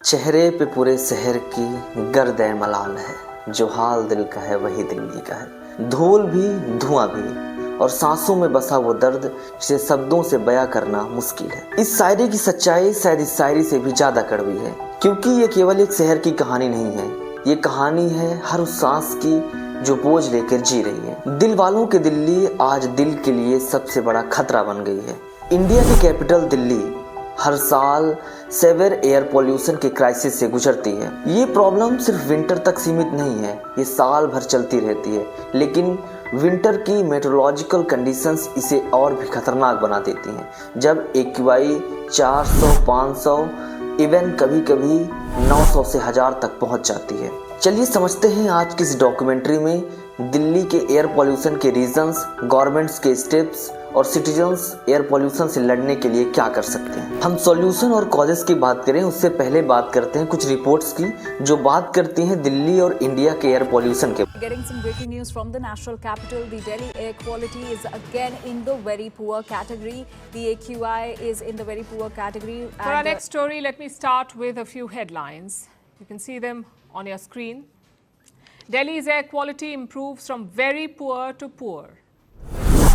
चेहरे पे पूरे शहर की गर्द मलाल है, जो हाल दिल का है वही दिल्ली का है। धूल भी धुआं भी और सांसों में बसा वो दर्द जिसे शब्दों से बयां करना मुश्किल है। इस शायरी की सच्चाई शायद इस शायरी से भी ज्यादा कड़वी है, क्योंकि ये केवल एक शहर की कहानी नहीं है, ये कहानी है हर उस सांस की जो बोझ लेकर जी रही है। दिल वालों की दिल्ली आज दिल के लिए सबसे बड़ा खतरा बन गई है। इंडिया की कैपिटल दिल्ली हर साल सेवियर एयर पोल्यूशन के क्राइसिस से गुजरती है। ये प्रॉब्लम सिर्फ विंटर तक सीमित नहीं है, ये साल भर चलती रहती है। लेकिन विंटर की मेट्रोलॉजिकल कंडीशंस इसे और भी खतरनाक बना देती हैं, जब AQI 400, 500, इवन कभी कभी 900 से 1000 तक पहुंच जाती है। चलिए समझते हैं आज की इस डॉक्यूमेंट्री में दिल्ली के एयर पोल्यूशन के रीजंस, गवर्नमेंट्स के स्टेप्स और सिटीजन्स एयर पोल्यूशन से लड़ने के लिए क्या कर सकते हैं। हम सॉल्यूशन और कॉजेस की बात करें उससे पहले बात करते हैं कुछ रिपोर्ट्स की, जो बात करती हैं दिल्ली और इंडिया के एयर पोल्यूशन के। Getting some breaking news from the national capital. The Delhi air quality is again in the very poor category. The AQI is in the very poor category. For our next story, let me start with a few headlines. You can see them on your screen. Delhi's air quality improves from very poor to poor.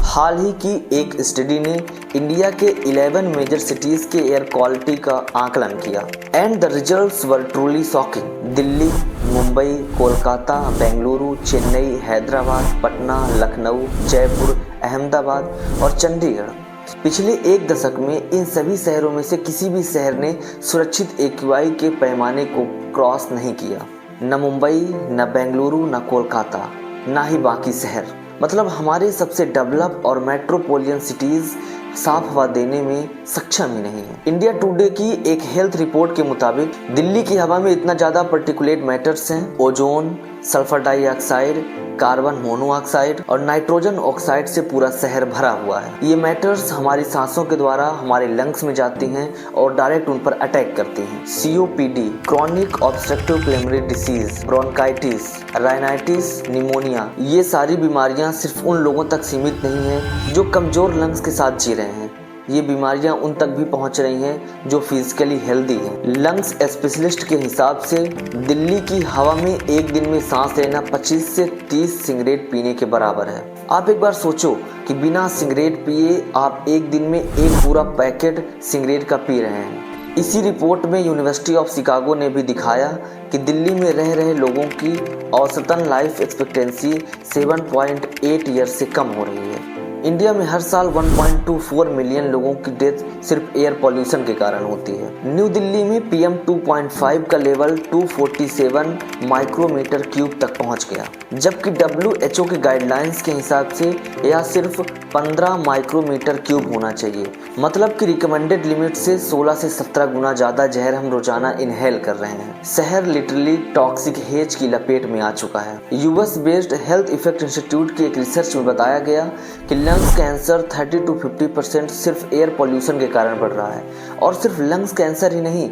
हाल ही की एक study ने India के 11 major cities के air quality का आकलन किया and the results were truly shocking. Delhi, Mumbai, Kolkata, Bengaluru, Chennai, Hyderabad, Patna, Lucknow, Jaipur, Ahmedabad और चंडीगढ़, पिछले एक दशक में इन सभी शहरों में से किसी भी शहर ने सुरक्षित AQI के पैमाने को क्रॉस नहीं किया। न मुंबई, न बेंगलुरु, न कोलकाता, न ही बाकी शहर। मतलब हमारे सबसे डेवलप और मेट्रोपोलियन सिटीज साफ हवा देने में सक्षम ही नहीं है। इंडिया टुडे की एक हेल्थ रिपोर्ट के मुताबिक दिल्ली की हवा में इतना ज़्यादा पार्टिकुलेट मैटर्स हैं, ozone, sulphur dioxide, carbon monoxide और नाइट्रोजन ऑक्साइड से पूरा शहर भरा हुआ है। ये मैटर्स हमारी सांसों के द्वारा हमारे लंग्स में जाती हैं और डायरेक्ट उन पर अटैक करती हैं। COPD, chronic obstructive pulmonary disease, bronchitis, rhinitis, pneumonia, ये सारी बीमारियां सिर्फ उन लोगों तक सीमित नहीं हैं जो कमजोर लंग्स के साथ जी रहे हैं। ये बीमारियां उन तक भी पहुंच रही हैं जो फिजिकली हेल्दी हैं। लंग्स स्पेशलिस्ट के हिसाब से दिल्ली की हवा में एक दिन में सांस लेना 25 से 30 सिगरेट पीने के बराबर है। आप एक बार सोचो कि बिना सिगरेट पिए आप एक दिन में एक पूरा पैकेट सिगरेट का पी रहे हैं। इसी रिपोर्ट में यूनिवर्सिटी ऑफ शिकागो ने भी दिखाया कि दिल्ली में रह रहे लोगों की औसतन लाइफ एक्सपेक्टेंसी 7.8 ईयर से कम हो रही है। इंडिया में हर साल 1.24 मिलियन लोगों की डेथ सिर्फ एयर पोल्यूशन के कारण होती है। न्यू दिल्ली में PM 2.5 का लेवल 247 माइक्रोमीटर क्यूब तक पहुंच गया, जबकि WHO के गाइडलाइंस के हिसाब से यह सिर्फ 15 माइक्रोमीटर क्यूब होना चाहिए। मतलब कि रिकमेंडेड लिमिट से 16 से 17 गुना ज़्यादा जहर हम रोजाना इनहेल कर रहे हैं। शहर लिटरली टॉक्सिक हेज की लपेट में आ चुका है। US based health effect institute की एक रिसर्च में बताया गया कि लंग्स कैंसर 30 to 50% सिर्फ एयर पोल्यूशन के कारण बढ़ रहा है। और सिर्फ लंग्स कैंसर ही नहीं,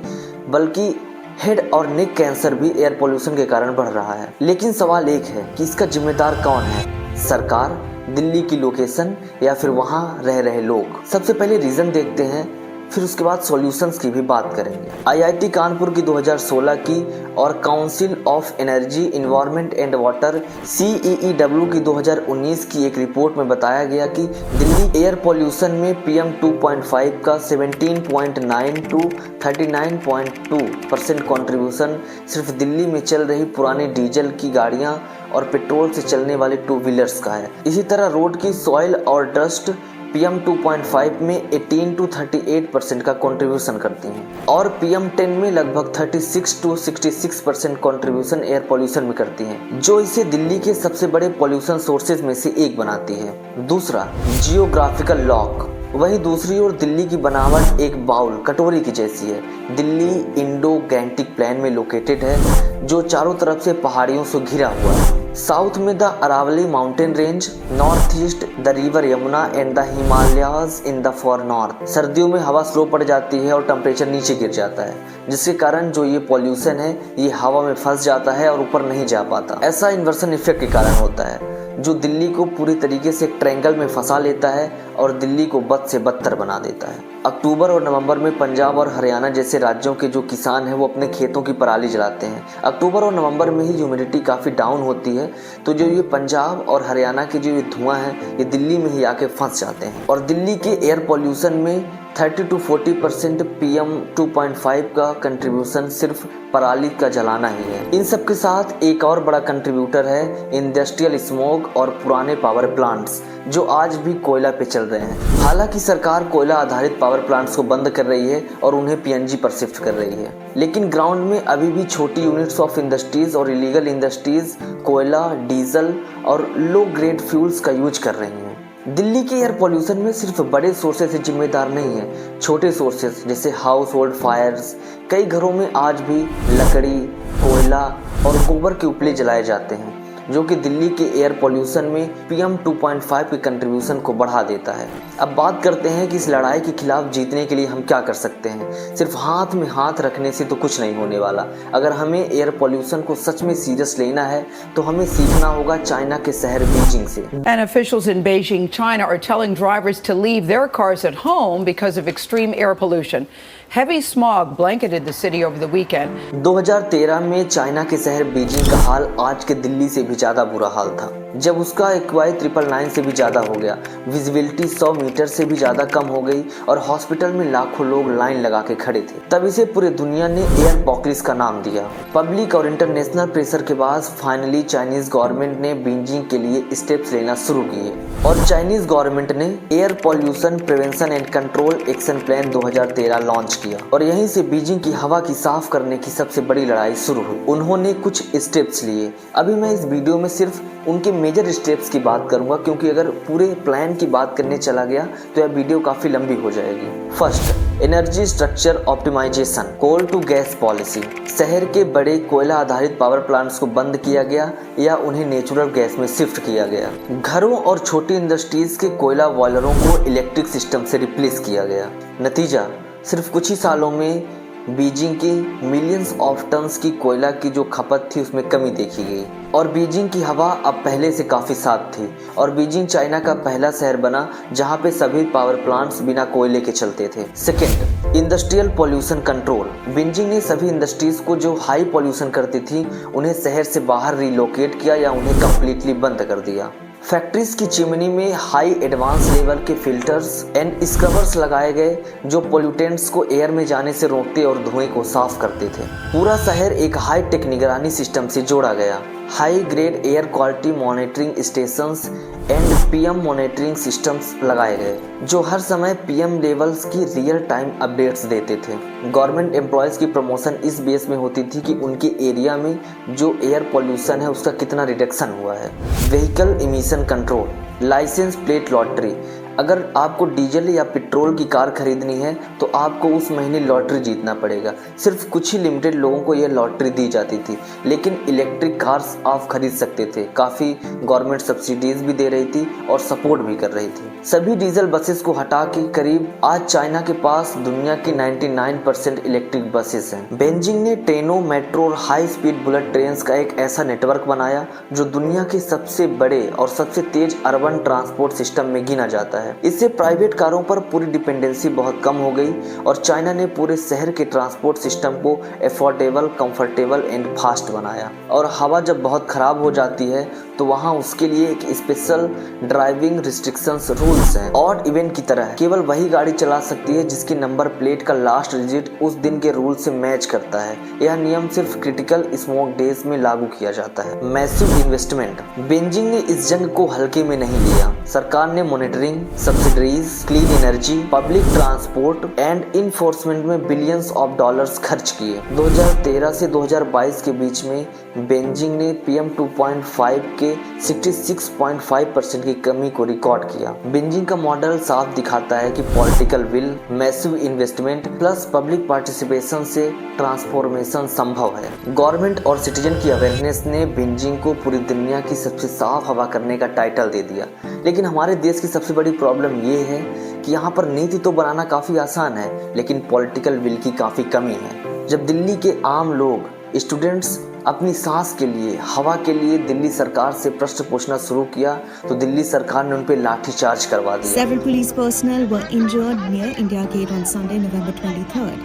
बल्कि हेड और नेक कैंसर भी एयर पोल्यूशन के कारण बढ़ रहा है। लेकिन सवाल एक है कि इसका जिम्मेदार कौन है, सरकार, दिल्ली की लोकेशन या फिर वहाँ रह रहे लोग। सबसे पहले रीज़न देखते हैं, फिर उसके बाद सॉल्यूशंस की भी बात करेंगे। IIT कानपुर की 2016 की और council of energy, environment and water CEEW की 2019 की एक रिपोर्ट में बताया गया कि दिल्ली एयर पोल्यूशन में PM 2.5 का 17.9 to 39.2% कॉन्ट्रीब्यूशन सिर्फ दिल्ली में चल रही पुरानी डीजल की गाड़ियां और पेट्रोल से चलने वाले 2 व्हीलर्स का है। इसी तरह रोड की सॉइल और डस्ट PM 2.5 में 18 to 38% का कंट्रीब्यूशन करती हैं और PM 10 में लगभग 36 to 66% कंट्रीब्यूशन एयर पोल्यूशन में करती हैं, जो इसे दिल्ली के सबसे बड़े पोल्यूशन सोर्सेज में से एक बनाती है। दूसरा, जियोग्राफिकल लॉक। वहीं दूसरी ओर दिल्ली की बनावट एक बाउल, कटोरी की जैसी है। दिल्ली इंडो गैंटिक प्लेन में लोकेटेड है, जो चारों तरफ से पहाड़ियों से घिरा हुआ है। साउथ में the Aravalli mountain range, north east the river Yamuna and the Himalayas in the far north. सर्दियों में हवा स्लो पड़ जाती है और टेम्परेचर नीचे गिर जाता है, जिसके कारण जो ये पॉल्यूशन है ये हवा में फंस जाता है और ऊपर नहीं जा पाता। ऐसा इन्वर्सन इफेक्ट के कारण होता है। जो दिल्ली को पूरी तरीके से एक ट्रायंगल में फंसा लेता है और दिल्ली को बद से बदतर बना देता है। अक्टूबर और नवंबर में पंजाब और हरियाणा जैसे राज्यों के जो किसान हैं वो अपने खेतों की पराली जलाते हैं। अक्टूबर और नवंबर में ही ह्यूमिडिटी काफ़ी डाउन होती है, तो जो ये पंजाब और हरियाणा के जो ये धुआं है ये दिल्ली में ही आके फंस जाते हैं। और दिल्ली के एयर पॉल्यूशन में 30 to 40% PM 2.5 का कंट्रीब्यूशन सिर्फ पराली का जलाना ही है। इन सब के साथ एक और बड़ा कंट्रीब्यूटर है इंडस्ट्रियल स्मोक और पुराने पावर प्लांट्स जो आज भी कोयला पे चल रहे हैं। हालांकि सरकार कोयला आधारित पावर प्लांट्स को बंद कर रही है और उन्हें PNG पर शिफ्ट कर रही है, लेकिन ग्राउंड में अभी भी छोटी यूनिट्स ऑफ इंडस्ट्रीज और इलीगल इंडस्ट्रीज कोयला, डीजल और लो ग्रेड फ्यूल्स का यूज कर रही हैं। दिल्ली के एयर पोल्यूशन में सिर्फ बड़े सोर्सेज से जिम्मेदार नहीं है, छोटे सोर्सेज जैसे हाउस होल्ड फायर्स। कई घरों में आज भी लकड़ी, कोयला और गोबर के उपले जलाए जाते हैं, जो कि दिल्ली के एयर पोल्यूशन में PM 2.5 के कंट्रीब्यूशन को बढ़ा देता है। अब बात करते हैं कि इस लड़ाई के खिलाफ जीतने के लिए हम क्या कर सकते हैं। सिर्फ हाथ में हाथ रखने से तो कुछ नहीं होने वाला। अगर हमें एयर पोल्यूशन को सच में सीरियस लेना है तो हमें सीखना होगा चाइना के शहर बीजिंग से। And officials in Beijing, China are telling drivers to leave their cars at home because of extreme air pollution. Heavy smog blanketed the city over the weekend. 2013 में चाइना के शहर बीजिंग का हाल आज के दिल्ली से भी ज़्यादा बुरा हाल था, जब उसका एक्वाई 999 से भी ज़्यादा हो गया। विजिबिलिटी 100 मीटर से भी ज़्यादा कम हो गई और हॉस्पिटल में लाखों लोग लाइन लगा के खड़े थे। तब इसे पूरे दुनिया ने एयर पॉकलिस का नाम दिया। पब्लिक और इंटरनेशनल प्रेशर के बाद फाइनली चाइनीज गवर्नमेंट ने बीजिंग के लिए स्टेप्स लेना शुरू किए और चाइनीज गवर्नमेंट ने air pollution prevention and control action plan 2013 launch किया और यहीं से बीजिंग की हवा की साफ करने की सबसे बड़ी लड़ाई शुरू हुई। उन्होंने कुछ स्टेप्स लिए। अभी मैं इस वीडियो में सिर्फ उनके मेजर स्टेप्स की बात करूंगा, क्योंकि अगर पूरे प्लान की बात करने चला गया तो यह वीडियो काफी लंबी हो जाएगी। First, energy structure optimisation, coal to gas policy. शहर के बड़े कोयला आधारित पावर प्लांट्स को बंद किया गया या उन्हें नेचुरल गैस में शिफ्ट किया गया। घरों और छोटी इंडस्ट्रीज के कोयला बॉयलरों को इलेक्ट्रिक सिस्टम से रिप्लेस किया गया। नतीजा, सिर्फ कुछ ही सालों में बीजिंग की मिलियंस ऑफ टन्स की कोयला की जो खपत थी उसमें कमी देखी गई और बीजिंग की हवा अब पहले से काफ़ी साफ थी और बीजिंग चाइना का पहला शहर बना जहां पे सभी पावर प्लांट्स बिना कोयले के चलते थे। Second, industrial pollution control. Beijing ने सभी इंडस्ट्रीज को जो हाई पॉल्यूशन करती थी उन्हें शहर से बाहर रिलोकेट किया या उन्हें कम्प्लीटली बंद कर दिया। फैक्ट्रीज की चिमनी में हाई एडवांस लेवल के फिल्टर्स एंड स्क्रबर्स लगाए गए जो पोल्यूटेंट्स को एयर में जाने से रोकते और धुएं को साफ करते थे। पूरा शहर एक हाई टेक निगरानी सिस्टम से जोड़ा गया। High grade air quality monitoring stations and PM monitoring systems लगाए गए जो हर समय PM लेवल्स की रियल टाइम अपडेट्स देते थे। गवर्नमेंट एम्प्लॉयज़ की प्रमोशन इस बेस में होती थी कि उनके एरिया में जो एयर पॉल्यूशन है उसका कितना रिडक्शन हुआ है। Vehicle emission control, licence plate lottery. अगर आपको डीजल या पेट्रोल की कार खरीदनी है तो आपको उस महीने लॉटरी जीतना पड़ेगा। सिर्फ कुछ ही लिमिटेड लोगों को यह लॉटरी दी जाती थी, लेकिन इलेक्ट्रिक कार्स आप खरीद सकते थे। काफ़ी गवर्नमेंट सब्सिडीज भी दे रही थी और सपोर्ट भी कर रही थी। सभी डीजल बसेस को हटा के करीब आज चाइना के पास दुनिया की 99% इलेक्ट्रिक बसेस हैं। बीजिंग ने ट्रेनों, मेट्रो और हाई स्पीड बुलेट ट्रेन का एक ऐसा नेटवर्क बनाया जो दुनिया के सबसे बड़े और सबसे तेज अर्बन ट्रांसपोर्ट सिस्टम में गिना जाता है। इससे प्राइवेट कारों पर पूरी डिपेंडेंसी बहुत कम हो गई और चाइना ने पूरे शहर के ट्रांसपोर्ट सिस्टम को अफोर्डेबल, कंफर्टेबल एंड फास्ट बनाया। और हवा जब बहुत खराब हो जाती है तो वहाँ उसके लिए एक स्पेशल ड्राइविंग रिस्ट्रिक्शंस रूल्स हैं। ऑड इवेंट की तरह केवल वही गाड़ी चला सकती है जिसकी नंबर प्लेट का लास्ट डिजिट उस दिन के रूल से मैच करता है। यह नियम सिर्फ क्रिटिकल स्मोक डेज में लागू किया जाता है। Massive investment. बीजिंग ने इस जंग को हल्के में नहीं लिया। सरकार ने monitoring, subsidies, clean energy, public transport and enforcement में बिलियंस ऑफ डॉलर्स खर्च किए। 2013 से 2022 के बीच में बीजिंग ने PM 2.5 के 66.5% की कमी को रिकॉर्ड किया। बीजिंग का मॉडल साफ दिखाता है कि political will, massive investment plus public participation से ट्रांसफॉर्मेशन संभव है। गवर्नमेंट और सिटीजन की अवेयरनेस ने बीजिंग को पूरी दुनिया की सबसे साफ हवा करने का टाइटल दे दिया। लेकिन हमारे देश की सबसे बड़ी प्रॉब्लम ये है कि यहाँ पर नीति तो बनाना काफ़ी आसान है, लेकिन पॉलिटिकल विल की काफ़ी कमी है। जब दिल्ली के आम लोग, स्टूडेंट्स, अपनी सांस के लिए, हवा के लिए दिल्ली सरकार से प्रश्न पूछना शुरू किया तो दिल्ली सरकार ने उन पर लाठीचार्ज करवा दिया। Several police personnel were injured near India Gate on Sunday, November 23rd.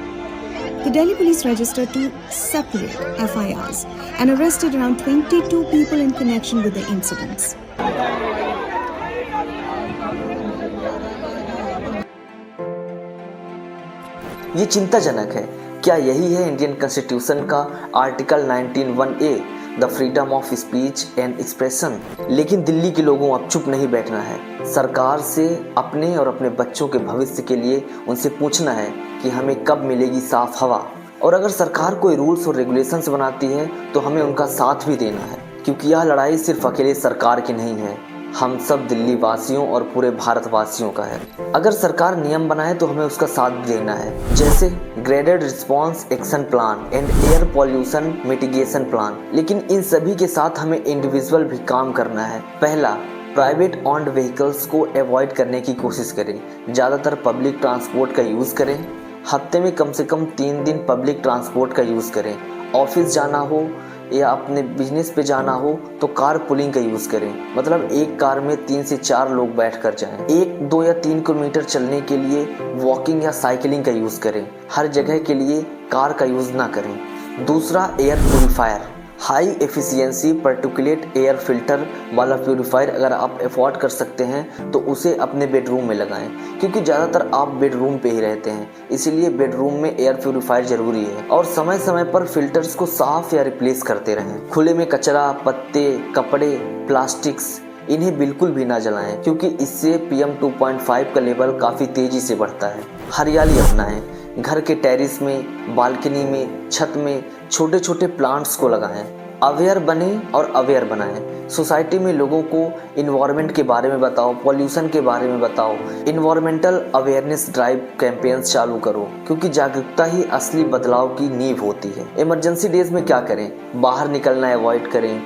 The Delhi police registered 2 separate FIRs and arrested around 22 people in connection with the incidents. ये चिंताजनक है। क्या यही है इंडियन कॉन्स्टिट्यूशन का article 19(1)(a) the freedom of speech and expression? लेकिन दिल्ली के लोगों अब चुप नहीं बैठना है। सरकार से अपने और अपने बच्चों के भविष्य के लिए उनसे पूछना है कि हमें कब मिलेगी साफ हवा। और अगर सरकार कोई रूल्स और रेगुलेशंस बनाती है तो हमें उनका साथ भी देना है, क्योंकि यह लड़ाई सिर्फ अकेले सरकार की नहीं है, हम सब दिल्ली वासियों और पूरे भारतवासियों का है। अगर सरकार नियम बनाए तो हमें उसका साथ देना है, जैसे graded response action plan and air pollution mitigation plan. लेकिन इन सभी के साथ हमें इंडिविजुअल भी काम करना है। पहला, प्राइवेट ऑन्ड व्हीकल्स को अवॉइड करने की कोशिश करें, ज़्यादातर पब्लिक ट्रांसपोर्ट का यूज़ करें। हफ्ते में कम से कम 3 दिन पब्लिक ट्रांसपोर्ट का यूज़ करें। ऑफिस जाना हो या अपने बिजनेस पे जाना हो तो कार पुलिंग का यूज़ करें, मतलब एक कार में 3 से 4 लोग बैठ कर जाएं। 1, 2 या 3 किलोमीटर चलने के लिए वॉकिंग या साइकिलिंग का यूज़ करें। हर जगह के लिए कार का यूज़ ना करें। दूसरा, air purifier, high efficiency particulate air filter वाला प्यूरीफायर अगर आप अफोर्ड कर सकते हैं तो उसे अपने बेडरूम में लगाएं, क्योंकि ज़्यादातर आप बेडरूम पे ही रहते हैं, इसीलिए बेडरूम में एयर प्यूरीफायर ज़रूरी है। और समय समय पर फिल्टर्स को साफ या रिप्लेस करते रहें। खुले में कचरा, पत्ते, कपड़े, प्लास्टिक्स, इन्हें बिल्कुल भी ना जलाएं, क्योंकि इससे PM 2.5 का लेवल काफ़ी तेज़ी से बढ़ता है। हरियाली अपनाएं, घर के टेरिस में, बालकनी में, छत में छोटे छोटे प्लांट्स को लगाएं। अवेयर बने और अवेयर बनाएं। सोसाइटी में लोगों को इन्वायरमेंट के बारे में बताओ, पॉल्यूशन के बारे में बताओ। इन्वायरमेंटल अवेयरनेस ड्राइव कैंपेन्स चालू करो, क्योंकि जागरूकता ही असली बदलाव की नींव होती है। इमरजेंसी डेज में क्या करें? बाहर निकलना अवॉइड करें,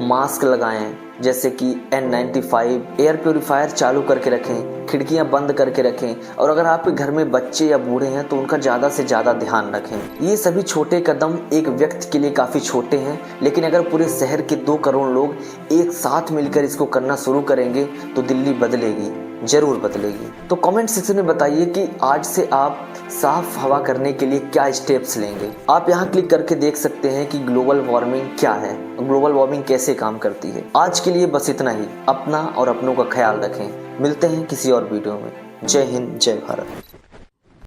मास्क लगाएं जैसे कि N95, एयर प्यूरीफायर चालू करके रखें, खिड़कियां बंद करके रखें। और अगर आपके घर में बच्चे या बूढ़े हैं तो उनका ज़्यादा से ज़्यादा ध्यान रखें। ये सभी छोटे कदम एक व्यक्ति के लिए काफ़ी छोटे हैं, लेकिन अगर पूरे शहर के 2 करोड़ लोग एक साथ मिलकर इसको करना शुरू करेंगे तो दिल्ली बदलेगी, ज़रूर बदलेगी। तो कमेंट सेक्शन में बताइए कि आज से आप साफ हवा करने के लिए क्या स्टेप्स लेंगे। आप यहाँ क्लिक करके देख सकते हैं कि ग्लोबल वार्मिंग क्या है, ग्लोबल वार्मिंग कैसे काम करती है। आज के लिए बस इतना ही। अपना और अपनों का ख्याल रखें। मिलते हैं किसी और वीडियो में। जय हिंद, जय भारत।